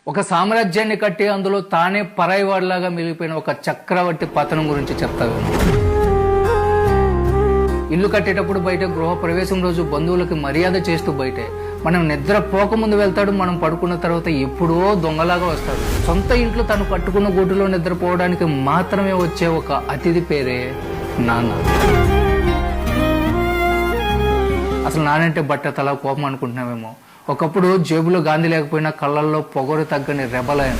ఒక సామ్రాజ్యాన్ని కట్టి అందులో తానే పరాయివాడిలాగా మిగిలిపోయిన ఒక చక్రవర్తి పతనం గురించి చెప్తాను. ఇల్లు కట్టేటప్పుడు బయట గృహ ప్రవేశం రోజు బంధువులకి మర్యాద చేస్తూ బయటే, మనం నిద్ర పోకముందు వెళ్తాడు, మనం పడుకున్న తర్వాత ఎప్పుడో దొంగలాగా వస్తాడు. సొంత ఇంట్లో తను కట్టుకున్న గూటిలో నిద్రపోవడానికి మాత్రమే వచ్చే ఒక అతిథి పేరే నాన్న. అసలు నానంటే బట్ట తల కోపం అనుకుంటున్నామేమో. ఒకప్పుడు జేబులో గాంధీ లేకపోయినా కళ్ళల్లో పొగరు తగ్గని రెబలైన.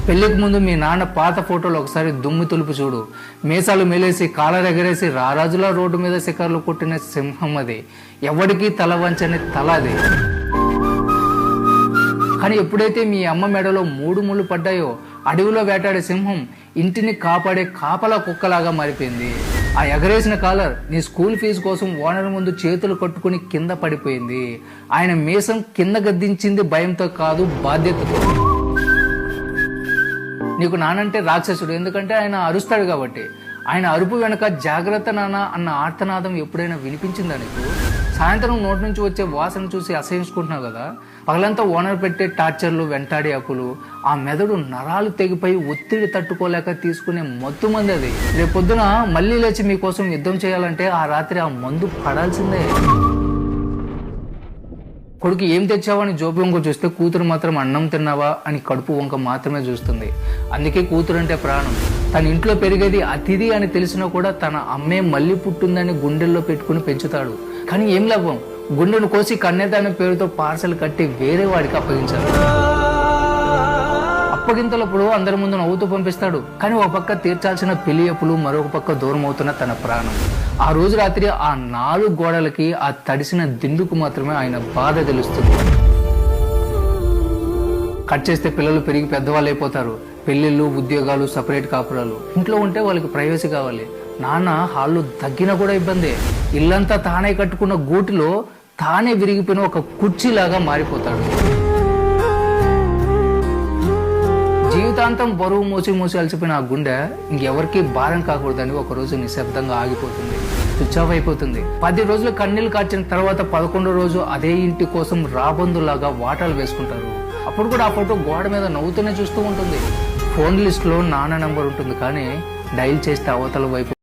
పెళ్లికి ముందు మీ నాన్న పాత ఫోటోలు ఒకసారి దుమ్ము తులుపు చూడు. మీసాలు మేలేసి కాలర్ ఎగరేసి రారాజుల రోడ్డు మీద శిఖర్లు కొట్టిన సింహం అది. ఎవడికి తల వంచని తల అది. కానీ ఎప్పుడైతే మీ అమ్మ మెడలో 3 ముళ్ళు పడ్డాయో అడవిలో వేటాడే సింహం ఇంటిని కాపాడే కాపలా కుక్కలాగా మారిపోయింది. ఆ ఎగరేసిన కాలర్ నీ స్కూల్ ఫీజు కోసం ఓనర్ ముందు చేతులు కట్టుకుని కింద పడిపోయింది. ఆయన మీసం కింద గద్దించింది భయంతో కాదు, బాధ్యతతో. నీకు నానంటే రాక్షసుడు, ఎందుకంటే ఆయన అరుస్తాడు కాబట్టి. ఆయన అరుపు వెనక జాగ్రత్త నాన్న అన్న ఆర్తనాదం ఎప్పుడైనా వినిపించిందా నీకు? సాయంత్రం నోటి నుంచి వచ్చే వాసన చూసి అసహించుకుంటున్నావు కదా. పగలంతా ఓనర్ పెట్టే టార్చర్లు, వెంటాడి అప్పులు, ఆ మెదడు నరాలు తెగిపోయి ఒత్తిడి తట్టుకోలేక తీసుకునే మత్తు మంది అది. రేపొద్దున మళ్ళీ లేచి మీకోసం యుద్ధం చేయాలంటే ఆ రాత్రి ఆ మందు పడాల్సిందే. కొడుకు ఏం తెచ్చావని జోబు వంక చూస్తే కూతురు మాత్రం అన్నం తిన్నావా అని కడుపు వంక మాత్రమే చూస్తుంది. అందుకే కూతురు అంటే ప్రాణం. తన ఇంట్లో పెరిగేది అతిథి అని తెలిసినా కూడా తన అమ్మే మళ్ళీ పుట్టిందని గుండెల్లో పెట్టుకుని పెంచుతాడు. కానీ ఏం లాభం? గుండెను కోసి కన్నేదాని పేరుతో పార్సల్ కట్టి వేరే వాడికి అప్పగించాడు. అప్పగింతలప్పుడు అందరి ముందు నవ్వుతూ పంపిస్తాడు. కానీ ఒక పక్క తీర్చాల్సిన పెళ్లి అప్పులు, మరొక పక్క దూరం అవుతున్న తన ప్రాణం. ఆ రోజు రాత్రి ఆ 4 గోడలకి, ఆ తడిసిన దిండుకు మాత్రమే ఆయన బాధ తెలుస్తుంది. కట్ చేస్తే పిల్లలు పెరిగి పెద్దవాళ్ళు అయిపోతారు. పెళ్లిళ్ళు, ఉద్యోగాలు, సపరేట్ కాపురాలు. ఇంట్లో ఉంటే వాళ్ళకి ప్రైవసీ కావాలి. నాన్న హాళ్ళు తగ్గినా కూడా ఇబ్బందే. ఇల్లంతా తానే కట్టుకున్న గూటిలో తానే విరిగిపోయిన ఒక కుర్చీలాగా మారిపోతాడు. జీవితాంతం బరువు మోసి అలసిపోయిన ఆ గుండె ఇంకెవరికి భారం కాకూడదని ఒకరోజు నిశ్శబ్దంగా ఆగిపోతుంది, స్విచ్ ఆఫ్ అయిపోతుంది. 10 రోజులు కన్నీళ్లు కార్చిన తర్వాత 11వ రోజు అదే ఇంటి కోసం రాబందులాగా వాటాలు వేసుకుంటారు. అప్పుడు కూడా ఆ ఫోటో గోడ మీద నవ్వుతూనే చూస్తూ ఉంటుంది. ఫోన్ లిస్ట్ లో నాన్న నంబర్ ఉంటుంది, కానీ డైల్ చేస్తే అవతల వైపు